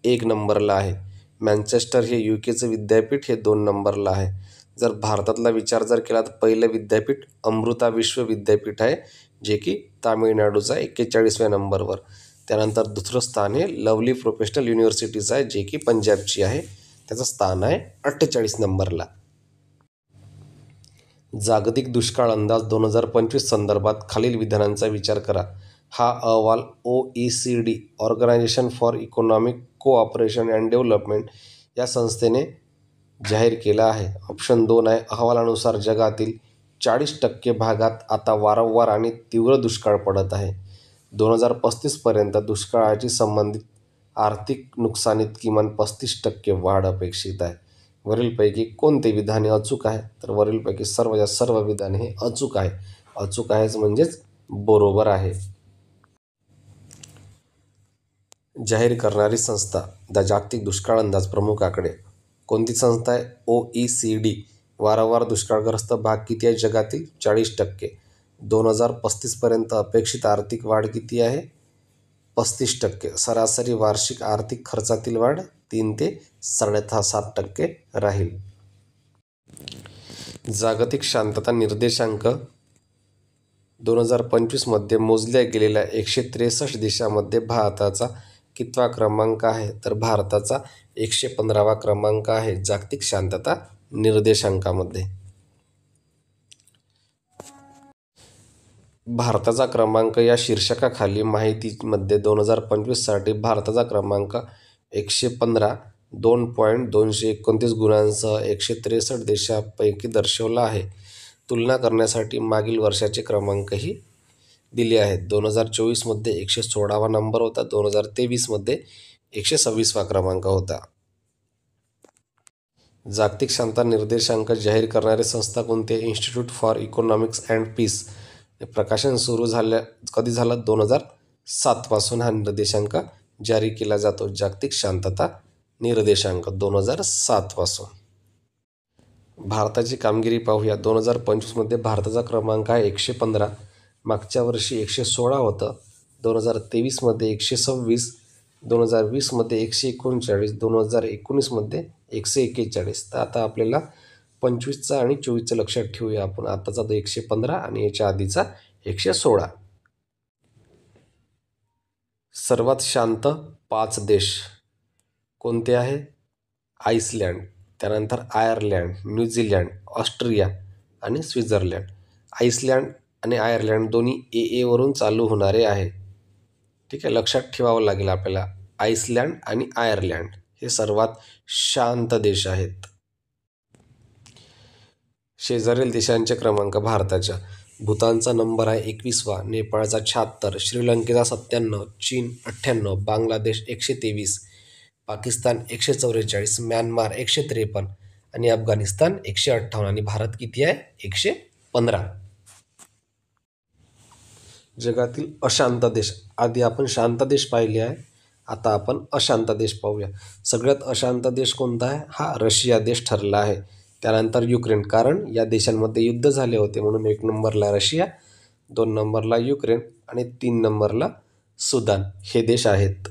1 नंबरला आहे. मँचेस्टर हे UKचं विद्यापीठ हे 2 नंबरला आहे. जर भारतातला विचार केला तर पहिलं विद्यापीठ अमृता विश्व विद्यापीठ आहे, जे की तामिळनाडूचं आहे 41व्या नंबरवर. त्यानंतर दुसरं स्थान हे लवली प्रोफेशनल युनिव्हर्सिटीचं आहे, जे की पंजाबची आहे. त्याचं स्थान आहे 48 नंबरला. जागतिक दुष्काळ अंदाज 2025 संदर्भात खालील विधानांचा विचार करा. हा अहवाल OECD organisation for economic cooperation and development या संस्थेने जाहीर केला आहे. ऑप्शन 2 आहे. अहवालानुसार जगातील 40% भागात आता वारंवार आणि तीव्र दुष्काळ पडत आहे. 2035 पर्यंत दुष्काळाशी संबंधित आर्थिक नुकसानीत किमान 35% वाढ अपेक्षित आहे. वरीलपैकी कोणते विधाने अचूक आहे? तर वरीलपैकी सर्व विधाने हे अचूक आहे. अचूक आहेच म्हणजेच बरोबर आहे. जाहीर करणारी संस्था जागतिक दुष्काळ अंदाज प्रमुख आकडे. कोणती संस्था आहे? OECD. वारंवार दुष्काळग्रस्त भाग किती आहे जगातील? 40%. 2035 पर्यंत अपेक्षित आर्थिक वाढ किती आहे? 35%. सरासरी वार्षिक आर्थिक खर्चातील वाढ 3 ते 7.5% राहील. जागतिक शांतता निर्देशांक 2025मध्ये मोजल्या गेलेल्या 163 देशांमध्ये भारताचा कितवा क्रमांक आहे? तर भारताचा 115वा क्रमांक आहे जागतिक शांतता निर्देशांकामध्ये. भारताचा क्रमांक या शीर्षकाखाली माहितीमध्ये 2025साठी भारताचा क्रमांक 115 2.229 गुणांसह 163 देशांपैकी दर्शवला आहे. तुलना करण्यासाठी मागील वर्षाचे क्रमांकही दिले आहेत. 2024मध्ये 116वा नंबर होता. 2023मध्ये 126वा क्रमांक होता. जागतिक शांतता निर्देशांक जाहीर करणारी संस्था कोणती आहे? Institute for economics and peace. प्रकाशन सुरू कधी झालं? 2007 पासून हा निर्देशांक जारी केला जातो. जागतिक शांतता निर्देशांक 2007 पासून. भारताची कामगिरी पाहूया. 2025मध्ये भारताचा क्रमांक आहे 115. मागच्या वर्षी 116 होतं. 2023मध्ये 126, 2020मध्ये 139, 2019मध्ये 141. तर आता आपल्याला 25चा आणि 24चं लक्षात ठेवूया आपण. आताचा तो 115 आणि याच्या आधीचा 116. सर्वात शांत 5 देश कोणते आहे? आईसलँड, त्यानंतर आयर्लंड, न्यूझीलंड, ऑस्ट्रिया आणि स्वित्झर्लंड. आईसलँड आणि आयर्लंड दोन्ही AA वरून चालू होणारे आहे. ठीक आहे, लक्षात ठेवावं लागेल आपल्याला. आईसलँड आणि आयर्लंड हे सर्वात शांत देश आहेत. शेजारील देशांचे क्रमांक भारताच्या. भूतानचा नंबर आहे 21वा, नेपाळचा 76, श्रीलंकेचा 97, चीन 98, बांगलादेश 123, पाकिस्तान 144, म्यानमार 153 आणि अफगाणिस्तान 158. आणि भारत किती आहे? 115. जगातील अशांत देश. आधी आपण शांत देश पाहिले आहे, आता आपण अशांत देश पाहूया. सगळ्यात अशांत देश कोणता आहे? हा रशिया देश ठरला आहे. त्यानंतर युक्रेन, कारण या देशांमध्ये युद्ध झाले होते म्हणून 1 नंबरला रशिया, 2 नंबरला युक्रेन आणि 3 नंबरला सुदान हे देश आहेत.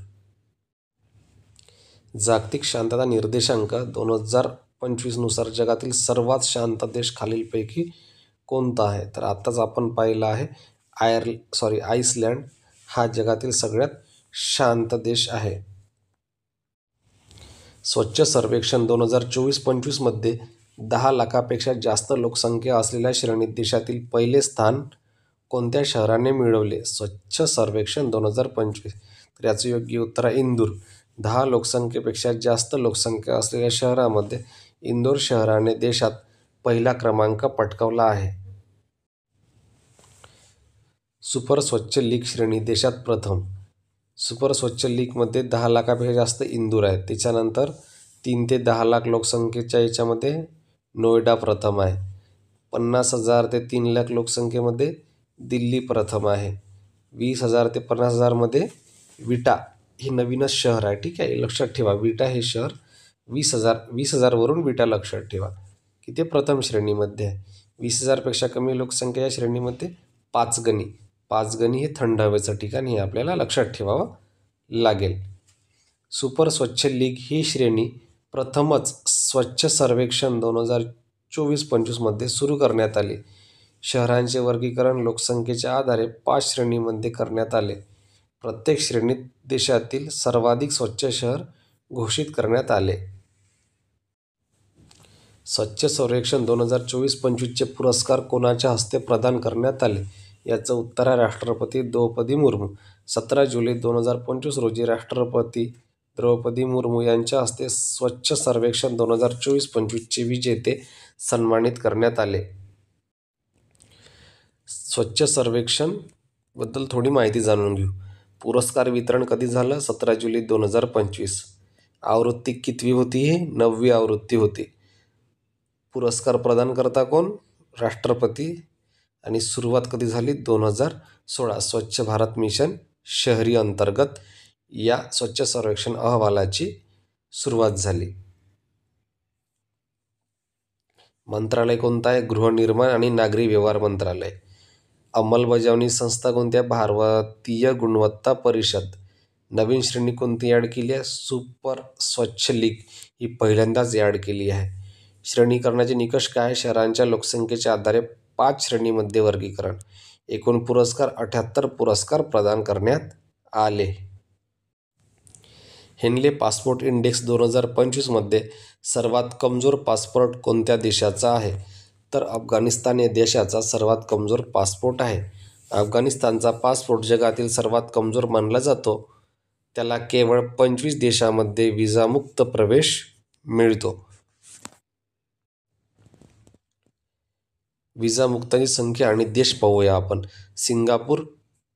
जागतिक शांतता निर्देशांक 2025 नुसार जगातील सर्वात शांत देश खालीलपैकी कोणता आहे? तर आत्ताच आपण पाहिलं आहे आईसलँड हा जगातील सगळ्यात शांत देश आहे. स्वच्छ सर्वेक्षण 2024-25मध्ये 10 लाखापेक्षा जास्त लोकसंख्या असलेल्या श्रेणीत देशातील पहिले स्थान कोणत्या शहराने मिळवले? स्वच्छ सर्वेक्षण 2025. तर याचं योग्य उत्तर आहे इंदूर. 10 लोकसंख्येपेक्षा जास्त लोकसंख्या असलेल्या शहरामध्ये इंदोर शहराने देशात पहिला क्रमांक पटकावला आहे. सुपर स्वच्छ लीग श्रेणी देशात प्रथम. सुपर स्वच्छ लीगमध्ये 10 लाखापेक्षा जास्त इंदूर आहे. त्याच्यानंतर 3 ते 10 लाख लोकसंख्येच्या याच्यामध्ये नोएडा प्रथम आहे. 50,000 ते 3 लाख लोकसंख्येमध्ये दिल्ली प्रथम आहे. 20,000 ते 50,000मध्ये विटा हे नवीनच शहर आहे. ठीक आहे, लक्षात ठेवा. विटा हे शहर 20,000 वरून विटा लक्षात ठेवा की ते प्रथम श्रेणीमध्ये आहे. 20,000पेक्षा कमी लोकसंख्या या श्रेणीमध्ये पाचगणी हे थंड हवेचं ठिकाण हे आपल्याला लक्षात ठेवावं लागेल. सुपर स्वच्छ लीग ही श्रेणी प्रथमच स्वच्छ सर्वेक्षण 2024-25मध्ये सुरू करण्यात आली. शहरांचे वर्गीकरण लोकसंख्येच्या आधारे 5 श्रेणींमध्ये करण्यात आले. प्रत्येक श्रेणीत देशातील सर्वाधिक स्वच्छ शहर घोषित करण्यात आले. स्वच्छ सर्वेक्षण 2024-25चे पुरस्कार कोणाच्या हस्ते प्रदान करण्यात आले? याचं उत्तर आहे राष्ट्रपती द्रौपदी मुर्मू. 17 जुलै 2025 रोजी राष्ट्रपती द्रौपदी मुर्मू यांच्या हस्ते स्वच्छ सर्वेक्षण 2024-25चे विजेते सन्मानित करण्यात आले. स्वच्छ सर्वेक्षण बद्दल थोडी माहिती जाणून घेऊ. पुरस्कार वितरण कधी झालं? 17 जुलै 2025. आवृत्ती कितवी होती? ही 9वी आवृत्ती होती. पुरस्कार प्रदान करता कोण? राष्ट्रपती. आणि सुरुवात कधी झाली? 2016. स्वच्छ भारत मिशन शहरी अंतर्गत या स्वच्छ सर्वेक्षण अहवालाची सुरुवात झाली. मंत्रालय कोणतं आहे? गृहनिर्माण आणि नागरी व्यवहार मंत्रालय. अंमलबजावणी संस्था कोणत्या? भारतीय गुणवत्ता परिषद. नवीन श्रेणी कोणती ॲड केली आहे? सुपर स्वच्छ लीग ही पहिल्यांदाच ॲड केली आहे. श्रेणीकरणाचे निकष काय? शहरांच्या लोकसंख्येच्या आधारे 5 श्रेणीमध्ये वर्गीकरण. एकूण पुरस्कार 78 पुरस्कार प्रदान करण्यात आले. हेनले पासपोर्ट इंडेक्स 2025 सर्वात कमजोर पासपोर्ट कोणत्या देशाचा आहे? तर अफगाणिस्तान या देशाचा सर्वात कमजोर पासपोर्ट आहे. अफगाणिस्तानचा पासपोर्ट जगातील सर्वात कमजोर मानला जातो. त्याला केवळ 25 देशांमध्ये विजामुक्त प्रवेश मिळतो. विजामुक्तांची संख्या आणि देश पाहूया आपण. सिंगापूर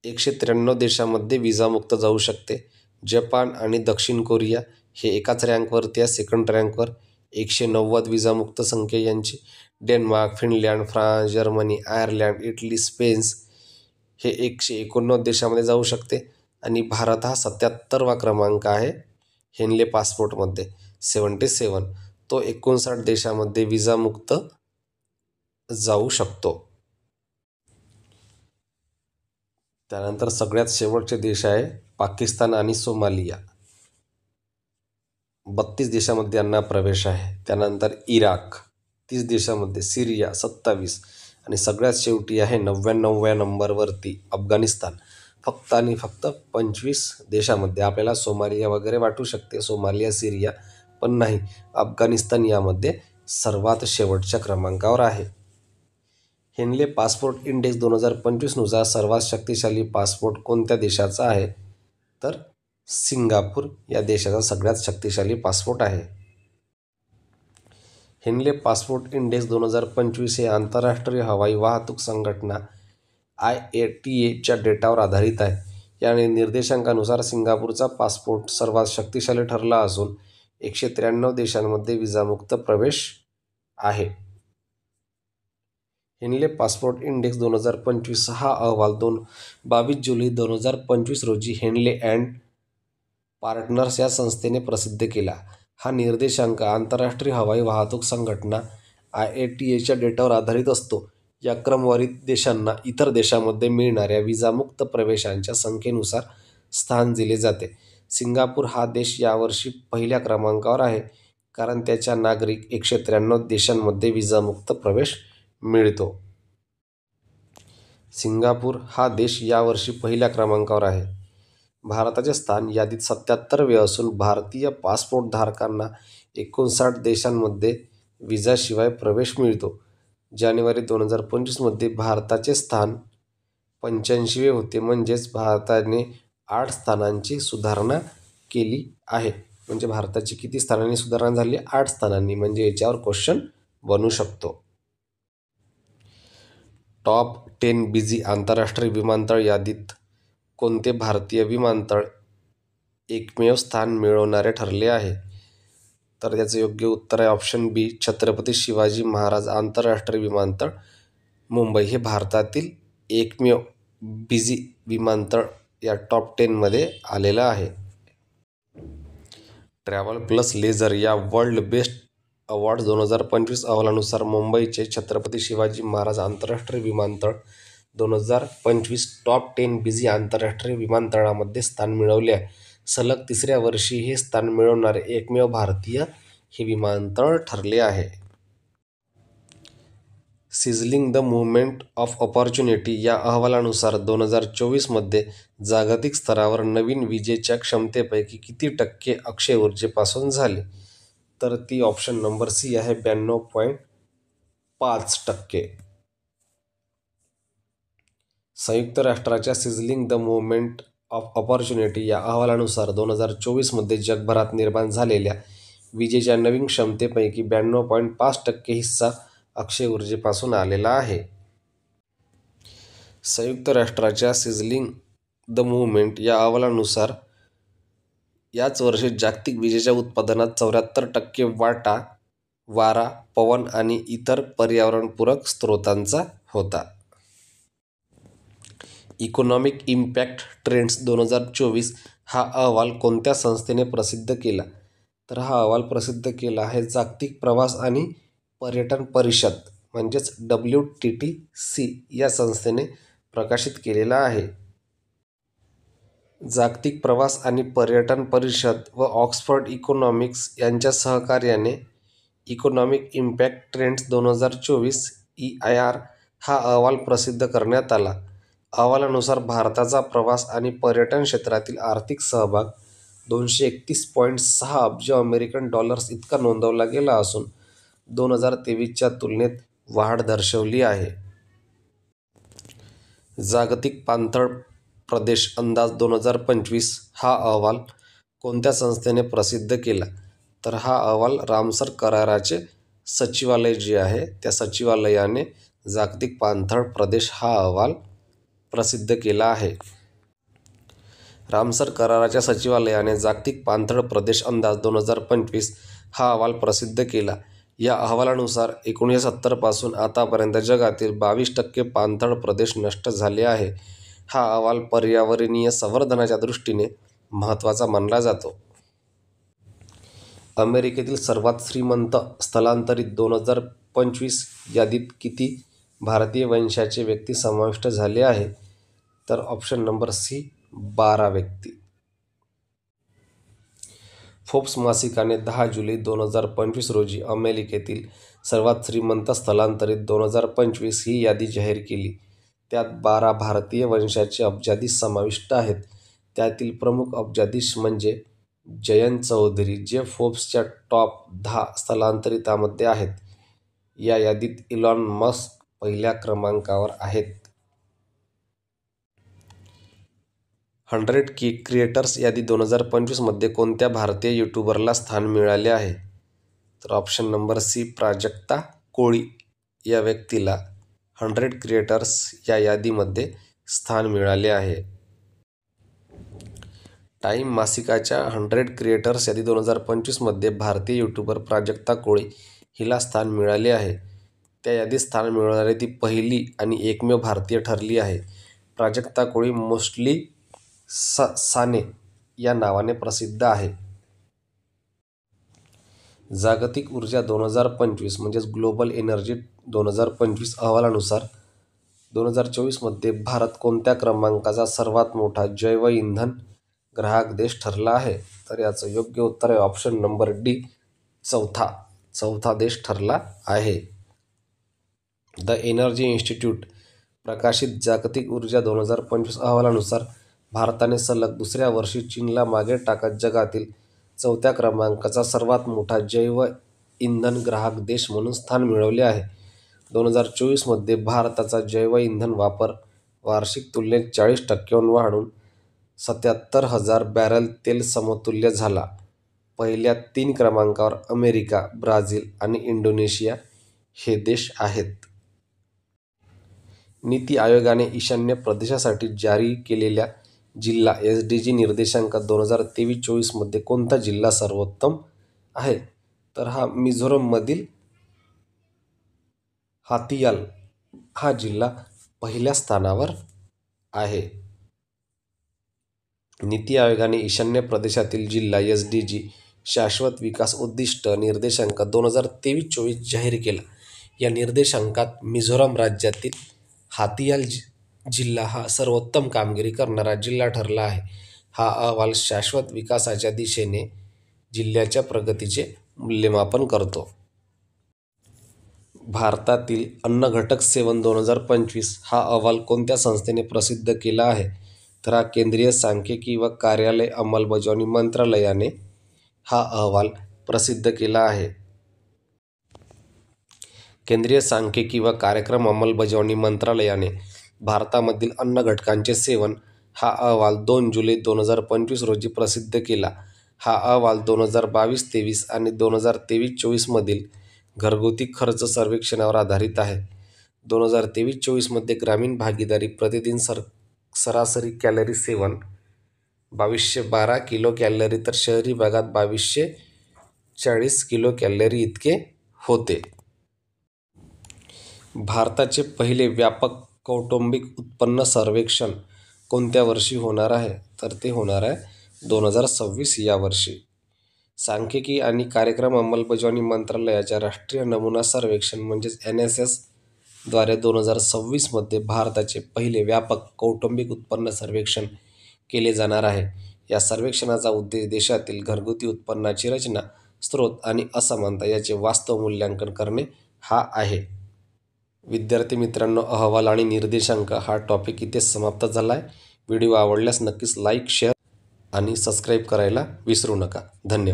193 देशांमध्ये विजामुक्त जाऊ शकते. जपान आणि दक्षिण कोरिया हे एकाच रँकवरती आहे, सेकंड रँकवर. 190 विजामुक्त संख्या यांची. Denmark, Finland, France, Germany, Ireland, Italy, Spain हे 189 देशामध्ये जाऊ शकते. आणि भारत हा 77वा क्रमांक आहे हेनले पासपोर्टमध्ये, 77. तो 59 देशामध्ये विजामुक्त जाऊ शकतो. त्यानंतर सगळ्यात शेवटचे देश आहे पाकिस्तान आणि सोमालिया. 32 देशामध्ये यांना प्रवेश आहे. त्यानंतर इराक 30 देशामध्ये, सिरिया 27 आणि सगळ्यात शेवटी आहे 99व्या नंबरवरती अफगाणिस्तान, फक्त आणि फक्त 25 देशामध्ये. आपल्याला सोमालिया वगैरे वाटू शकते, सोमालिया, सिरिया, पण नाही, अफगाणिस्तान यामध्ये सर्वात शेवटच्या क्रमांकावर आहे. हेनले पासपोर्ट इंडेक्स 2025 सर्वात शक्तिशाली पासपोर्ट कोणत्या देशाचा आहे? तर सिंगापूर या देशाचा सगळ्यात शक्तिशाली पासपोर्ट आहे. हेनले पासपोर्ट इंडेक्स 2025 हे आंतरराष्ट्रीय हवाई वाहतूक संघटना IATA डेटावर आधारित आहे. या निर्देशांकानुसार सिंगापूरचा पासपोर्ट सर्वात शक्तिशाली ठरला असून 193 देशांमध्ये विजामुक्त प्रवेश आहे. हेनले पासपोर्ट इंडेक्स 2025 हा अहवाल 22 जुलै 2025 रोजी हेनले अँड पार्टनर्स या संस्थेने प्रसिद्ध केला. हा निर्देशांक आंतरराष्ट्रीय हवाई वाहतूक संघटना IATA डेटावर आधारित असतो. या क्रमवारीत देशांना इतर देशांमध्ये मिळणाऱ्या विजामुक्त प्रवेशांच्या संख्येनुसार स्थान दिले जाते. सिंगापूर हा देश यावर्षी पहिल्या क्रमांकावर आहे, कारण त्याच्या नागरिक 193 देशांमध्ये विजामुक्त प्रवेश मिळतो. सिंगापूर हा देश यावर्षी पहिल्या क्रमांकावर आहे. भारताचे स्थान यादीत 77वे असून भारतीय पासपोर्ट धारकांना 59 देशांमध्ये विजाशिवाय प्रवेश मिळतो. जानेवारी 2025 भारताचे स्थान 85वे होते. म्हणजेच भारताने 8 स्थानांची सुधारणा केली आहे. म्हणजे भारताची किती स्थानांनी सुधारणा झाली? 8 स्थानांनी. म्हणजे याच्यावर क्वेश्चन बनू शकतो. टॉप 10 बिझी आंतरराष्ट्रीय विमानतळ यादीत कोणते भारतीय विमानतळ एकमेव स्थान मिळवणारे ठरले आहे? तर त्याचं योग्य उत्तर आहे ऑप्शन बी, छत्रपती शिवाजी महाराज आंतरराष्ट्रीय विमानतळ, मुंबई हे भारतातील एकमेव बिझी विमानतळ या टॉप 10मध्ये आलेलं आहे. ट्रॅव्हल प्लस लेझर या वर्ल्ड बेस्ट अवॉर्ड्स 2025 अहवालानुसार मुंबईचे छत्रपती शिवाजी महाराज आंतरराष्ट्रीय विमानतळ 2025 टॉप 10 बिझी आंतरराष्ट्रीय विमानतळामध्ये स्थान मिळवले आहे. सलग 3ऱ्या वर्षी हे स्थान मिळवणारे एकमेव भारतीय हे विमानतळ ठरले आहे. Sizzling the movement of opportunity या अहवालानुसार 2024 जागतिक स्तरावर नवीन विजेच्या क्षमतेपैकी किती टक्के अक्षय ऊर्जेपासून झाले? तर ती ऑप्शन नंबर सी आहे, 92.5%. संयुक्त राष्ट्राच्या sizzling the movement of opportunity या अहवालानुसार 2024 जगभरात निर्माण झालेल्या विजेच्या नवीन क्षमतेपैकी 92.5% हिस्सा अक्षय ऊर्जेपासून आलेला आहे. संयुक्त राष्ट्राच्या सिझलिंग द मुव्हमेंट या अहवालानुसार याच वर्षी जागतिक विजेच्या उत्पादनात 74% वाटा वारा, पवन आणि इतर पर्यावरणपूरक स्रोतांचा होता. इकॉनॉमिक इम्पॅक्ट ट्रेंड्स 2024 हा अहवाल कोणत्या संस्थेने प्रसिद्ध केला? तर हा अहवाल प्रसिद्ध केला आहे जागतिक प्रवास आणि पर्यटन परिषद म्हणजेच WTTC या संस्थेने प्रकाशित केलेला आहे. जागतिक प्रवास आणि पर्यटन परिषद व ऑक्सफर्ड इकॉनॉमिक्स यांच्या सहकार्याने इकॉनॉमिक इम्पॅक्ट ट्रेंड्स 2024 EIR हा अहवाल प्रसिद्ध करण्यात आला. अहवालानुसार भारताचा प्रवास आणि पर्यटन क्षेत्रातील आर्थिक सहभाग 231.6 अब्ज अमेरिकन डॉलर्स इतका नोंदवला गेला असून 2023च्या तुलनेत वाढ दर्शवली आहे. जागतिक पाणथळ प्रदेश अंदाज 2025 हा अहवाल कोणत्या संस्थेने प्रसिद्ध केला? तर हा अहवाल रामसर कराराचे सचिवालय जे आहे त्या सचिवालयाने जागतिक पाणथळ प्रदेश हा अहवाल प्रसिद्ध केला आहे. रामसर कराराच्या सचिवालयाने जागतिक पाणथळ प्रदेश अंदाज 2025 हा अहवाल प्रसिद्ध केला. या अहवालानुसार 1970 पासून आतापर्यंत जगातील 22% पाणथळ प्रदेश नष्ट झाले आहे. हा अहवाल पर्यावरणीय संवर्धनाच्या दृष्टीने महत्त्वाचा मानला जातो. अमेरिकेतील सर्वात श्रीमंत स्थलांतरित 2025 यादीत किती भारतीय वंशाचे व्यक्ती समाविष्ट झाले आहे? तर ऑप्शन नंबर सी 12 व्यक्ती. फोर्ब्स मासिकाने 10 जुलै 2025 रोजी अमेरिकेतील सर्वात श्रीमंत स्थलांतरित 2025 ही यादी जाहीर केली. त्यात 12 भारतीय वंशाचे अब्जाधीश समाविष्ट आहेत. त्यातील प्रमुख अब्जाधीश म्हणजे जयंत चौधरी, जे फोर्ब्सच्या टॉप 10 स्थलांतरितांमध्ये आहेत. या यादीत इलॉन मस्क पहिल्या क्रमांकावर आहेत. 100K क्रिएटर्स यादी 2025 मध्ये कोणत्या भारतीय यूट्यूबरला स्थान मिळाले आहे? तर option number C Prajakta Koli या व्यक्तीला 100 क्रिएटर्स या यादीमध्ये स्थान मिळाले आहे. टाइम मासिकाच्या 100 क्रिएटर्स यादी 2025 मध्ये भारतीय यूट्यूबर प्राजक्ता कोळी हिला स्थान मिळाले आहे. त्या यादीत स्थान मिळवणारी ती पहिली आणि एकमेव भारतीय ठरली आहे. प्राजक्ता कोळी मोस्टली साने या नावाने प्रसिद्ध आहे. जागतिक ऊर्जा 2025 म्हणजेच ग्लोबल एनर्जी 2025 अहवालानुसार 2024 मध्ये भारत कोणत्या क्रमांकाचा सर्वात मोठा जैव इंधन ग्राहक देश ठरला आहे? तर याचं योग्य उत्तर आहे ऑप्शन नंबर डी चौथा देश ठरला आहे. द एनर्जी इन्स्टिट्यूट प्रकाशित जागतिक ऊर्जा 2025 अहवालानुसार भारताने सलग दुसऱ्या वर्षी चीनला मागे टाकत जगातील चौथ्या क्रमांकाचा सर्वात मोठा जैव इंधन ग्राहक देश म्हणून स्थान मिळवले आहे. 2024 मध्ये भारताचा जैव इंधन वापर वार्षिक तुलनेत 40% वाढून 77,000 बॅरल तेल समतुल्य झाला. पहिल्या 3 क्रमांकावर अमेरिका, ब्राझील आणि इंडोनेशिया हे देश आहेत. नीती आयोगाने ईशान्य प्रदेशासाठी जारी केलेल्या जिल्हा SDG निर्देशांकात 2023-24 मध्ये कोणता जिल्हा सर्वोत्तम आहे? तर हा मिझोरममधील हातियाल हा जिल्हा पहिल्या स्थानावर आहे. नीती आयोगाने ईशान्य प्रदेशातील जिल्हा SDG शाश्वत विकास उद्दिष्ट निर्देशांक 2023-24 जाहीर केला. या निर्देशांकात मिझोरम राज्यातील हातियाल जिल्हा हा सर्वोत्तम कामगिरी करणारा जिल्हा ठरला आहे. हा अहवाल शाश्वत विकासाच्या दिशेने जिल्ह्याच्या प्रगतीचे मूल्यमापन करतो. भारतातील अन्न घटक सेवन 2025 हा अहवाल कोणत्या संस्थेने प्रसिद्ध केला आहे? तर हा केंद्रीय सांख्यिकी व कार्यालय अंमलबजावणी मंत्रालयाने हा अहवाल प्रसिद्ध केला आहे. केंद्रीय सांख्यिकी व कार्यक्रम अंमलबजावणी मंत्रालयाने भारतामधील अन्न घटकांचे सेवन हा अहवाल 2 जुलै 2025 रोजी प्रसिद्ध केला. हा अहवाल 2022-23 आणि 2023-24 मधील घरगुती खर्च सर्वेक्षणावर आधारित आहे. 2023-24 मध्ये ग्रामीण भागीदारी प्रतिदिन सरासरी कॅलरी सेवन 2212 किलो कॅलरी तर शहरी भागात 2240 किलो कॅलरी इतके होते. भारताचे पहिले व्यापक कौटुंबिक उत्पन्न सर्वेक्षण कोणत्या वर्षी होणार आहे? तर ते होणार आहे 2026 या वर्षी. सांख्यिकी आणि कार्यक्रम अंमलबजावणी मंत्रालयाच्या राष्ट्रीय नमुना सर्वेक्षण म्हणजेच NSS द्वारे 2026 मध्ये भारताचे पहिले व्यापक कौटुंबिक उत्पन्न सर्वेक्षण केले जाणार आहे. या सर्वेक्षणाचा उद्देश देशातील घरगुती उत्पन्नाची रचना, स्रोत आणि असमानता याचे वास्तव मूल्यांकन करणे हा आहे. विद्यार्थी मित्रांनो, अहवाल आणि निर्देशांक हा टॉपिक इथे समाप्त झाला आहे. व्हिडिओ आवडल्यास नक्कीच लाईक, शेअर आणि सबस्क्राईब करायला विसरू नका. धन्यवाद.